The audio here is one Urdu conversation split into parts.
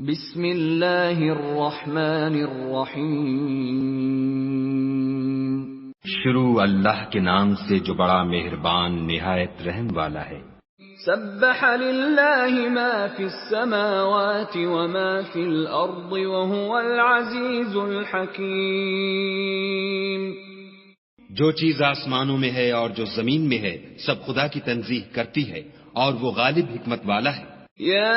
بسم اللہ الرحمن الرحیم۔ شروع اللہ کے نام سے جو بڑا مہربان نہایت رحم والا ہے۔ سبح للہ ما فی السماوات وما فی الارض وهو العزیز الحکیم۔ جو چیز آسمانوں میں ہے اور جو زمین میں ہے سب خدا کی تنزیہ کرتی ہے اور وہ غالب حکمت والا ہے۔ یا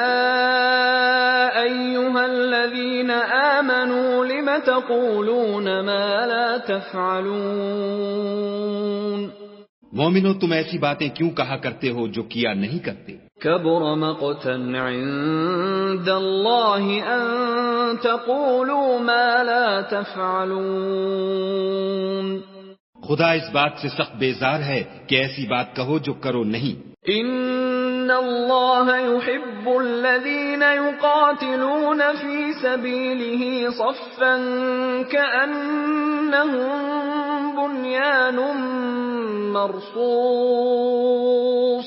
ایھا الذین آمنوا لم تقولون ما لا تفعلون۔ مومنو تم ایسی باتیں کیوں کہا کرتے ہو جو کیا نہیں کرتے؟ کبر مقتا عند اللہ ان تقولوا ما لا تفعلون۔ خدا اس بات سے سخت بیزار ہے کہ ایسی بات کہو جو کرو نہیں۔ ان اللہ يحب الذین یقاتلون فی سبیلہ صفا کأنہم بنیان مرصوص۔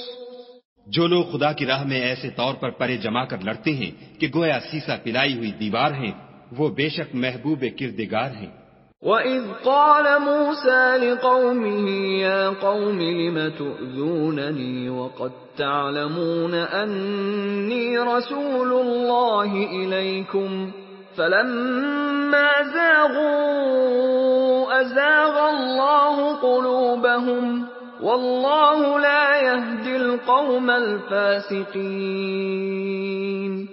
جو لوگ خدا کی راہ میں ایسے طور پر پرے جما کر لڑتے ہیں کہ گویا سیسا پلائی ہوئی دیوار ہیں، وہ بے شک محبوب کردگار ہیں۔ وَإِذْ قَالَ مُوسَى لِقَوْمِهِ يَا قَوْمِ لِمَ تُؤْذُونَنِي وَقَدْ تَعْلَمُونَ أَنِّي رَسُولُ اللَّهِ إِلَيْكُمْ فَلَمَّا زَاغُوا أَزَاغَ اللَّهُ قُلُوبَهُمْ وَاللَّهُ لَا يَهْدِي الْقَوْمَ الْفَاسِقِينَ۔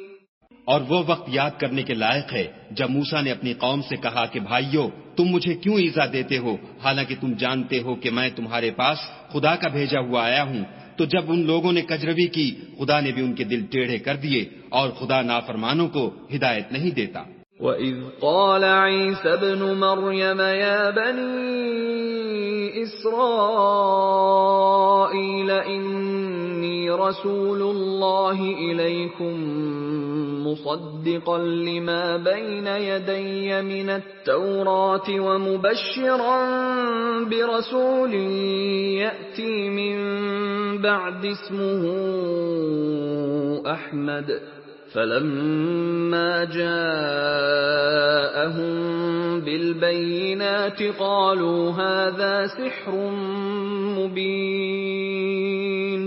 اور وہ وقت یاد کرنے کے لائق ہے جب موسیٰ نے اپنی قوم سے کہا کہ بھائیو تم مجھے کیوں ایذا دیتے ہو حالانکہ تم جانتے ہو کہ میں تمہارے پاس خدا کا بھیجا ہوا آیا ہوں۔ تو جب ان لوگوں نے کجروی کی خدا نے بھی ان کے دل ٹیڑھے کر دیے اور خدا نافرمانوں کو ہدایت نہیں دیتا۔ وَإِذْ قَالَ عِيسَى ابْنُ مَرْيَمَ يَا بَنِي إِسْرَائِيلَ إِنِّي رَسُولُ اللَّهِ إِلَيْكُمْ مُصَدِّقًا لِمَا بَيْنَ يَدَيَّ مِنَ التَّوْرَاةِ وَمُبَشِّرًا بِرَسُولٍ يَأْتِي مِن بَعْدِ اسْمُهُ أَحْمَدُ فَلَمَّا جَاءَهُم بِالْبَيِّنَاتِ قَالُوا هَذَا سِحْرٌ مُبِينٌ۔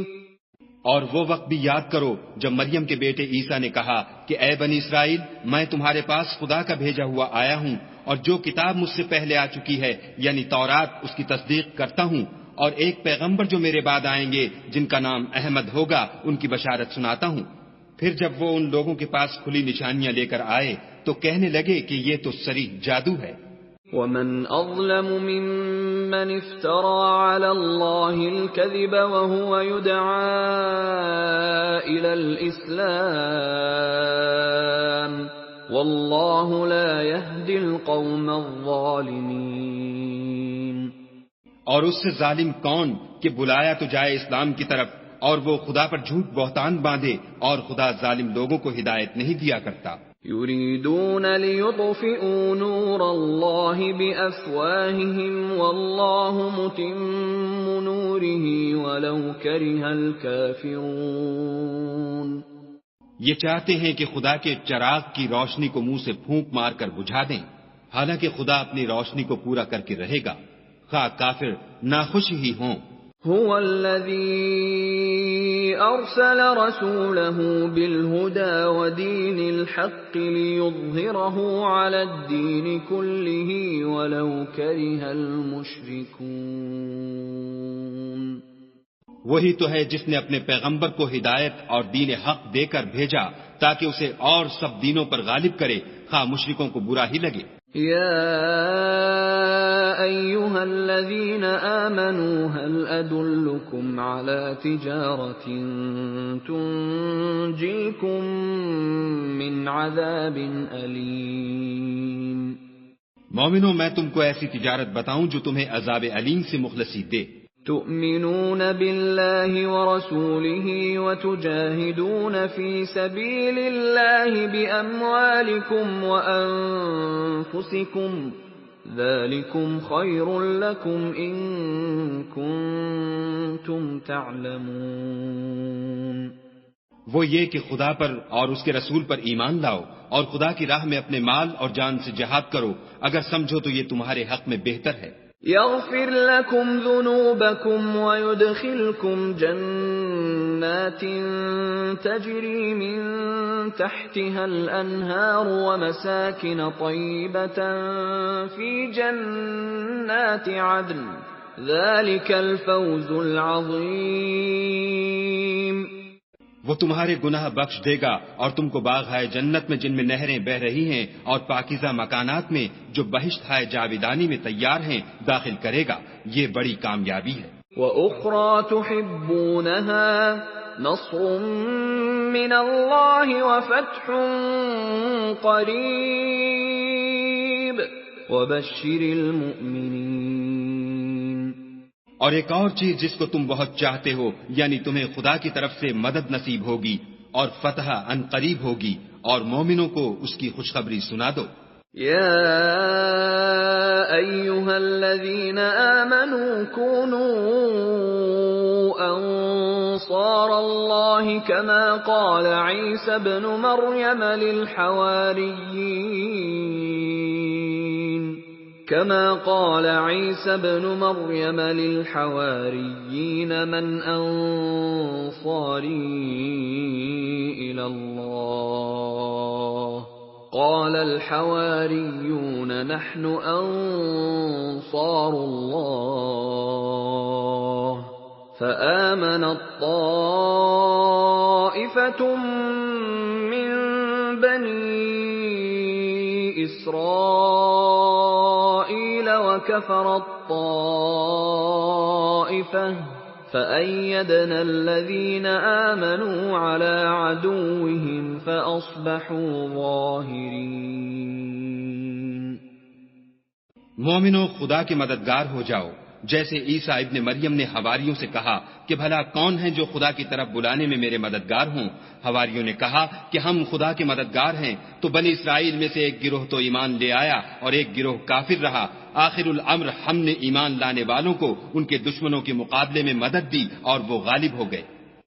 اور وہ وقت بھی یاد کرو جب مریم کے بیٹے عیسیٰ نے کہا کہ اے بنی اسرائیل میں تمہارے پاس خدا کا بھیجا ہوا آیا ہوں اور جو کتاب مجھ سے پہلے آ چکی ہے یعنی تورات اس کی تصدیق کرتا ہوں، اور ایک پیغمبر جو میرے بعد آئیں گے جن کا نام احمد ہوگا ان کی بشارت سناتا ہوں۔ پھر جب وہ ان لوگوں کے پاس کھلی نشانیاں لے کر آئے تو کہنے لگے کہ یہ تو صریح جادو ہے۔ وَمَنْ أَظْلَمُ مِمَّنِ افْتَرَى عَلَى اللَّهِ الْكَذِبَ وَهُوَ يُدْعَى إِلَى الْإِسْلَامِ وَاللَّهُ لَا يَهْدِي الْقَوْمَ الظَّالِمِينَ۔ اور اس سے ظالم کون کہ بلایا تو جائے اسلام کی طرف اور وہ خدا پر جھوٹ بہتان باندھے، اور خدا ظالم لوگوں کو ہدایت نہیں دیا کرتا۔ يريدون ليطفئوا نور الله بأفواههم والله متم نوره ولو كره الكافرون۔ یہ چاہتے ہیں کہ خدا کے چراغ کی روشنی کو منہ سے پھونک مار کر بجھا دیں، حالانکہ خدا اپنی روشنی کو پورا کر کے رہے گا، خواہ کافر ناخوش ہی ہوں۔ هو الذي أرسل رسوله بالهدى ودين الحق ليظهره على الدين كله ولو كره المشركون۔ وہی تو ہے جس نے اپنے پیغمبر کو ہدایت اور دین حق دے کر بھیجا تاکہ اسے اور سب دینوں پر غالب کرے، خواہ مشرکوں کو برا ہی لگے۔ يا أيها الذين آمنوا هل أدلكم على تجارة تنجيكم من عذاب أليم۔ مومنو میں تم کو ایسی تجارت بتاؤں جو تمہیں عذاب علیم سے مخلصی دے۔ تؤمنون بالله ورسوله وتجاهدون في سبيل الله بأموالكم وأنفسكم ذلكم خير لكم إن كنتم تعلمون۔ وہ یہ کہ خدا پر اور اس کے رسول پر ایمان لاؤ اور خدا کی راہ میں اپنے مال اور جان سے جہاد کرو، اگر سمجھو تو یہ تمہارے حق میں بہتر ہے۔ يغفر لكم ذنوبكم ويدخلكم جنات تجري من تحتها الأنهار ومساكن طيبة في جنات عدن ذلك الفوز العظيم۔ وہ تمہارے گناہ بخش دے گا اور تم کو باغ ہائے جنت میں جن میں نہریں بہ رہی ہیں اور پاکیزہ مکانات میں جو بہشت ہائے جاویدانی میں تیار ہیں داخل کرے گا، یہ بڑی کامیابی ہے۔ وَأُخْرَى تُحِبُّونَهَا نَصْرٌ مِّنَ اللَّهِ وَفَتْحٌ قَرِيبٌ وَبَشِّرِ الْمُؤْمِنِينَ۔ اور ایک اور چیز جس کو تم بہت چاہتے ہو، یعنی تمہیں خدا کی طرف سے مدد نصیب ہوگی اور فتح ان قریب ہوگی، اور مومنوں کو اس کی خوشخبری سنا دو۔ یا ایھا الذین آمنوا كونوا انصار اللہ كما قال عیسی ابن مریم للحواريين من أنصاري إلى الله قال الحواريون نحن أنصار الله فآمنت طائفة من بني إسرائيل وكفرت طائفة فأيدنا الذين آمنوا على عدوهم فأصبحوا ظاهرين۔ مومنوں خدا کے مددگار ہو جاؤ، جیسے عیسیٰ ابن مریم نے حواریوں سے کہا کہ بھلا کون ہیں جو خدا کی طرف بلانے میں میرے مددگار ہوں؟ حواریوں نے کہا کہ ہم خدا کے مددگار ہیں۔ تو بنی اسرائیل میں سے ایک گروہ تو ایمان لے آیا اور ایک گروہ کافر رہا۔ آخر الامر ہم نے ایمان لانے والوں کو ان کے دشمنوں کے مقابلے میں مدد دی اور وہ غالب ہو گئے۔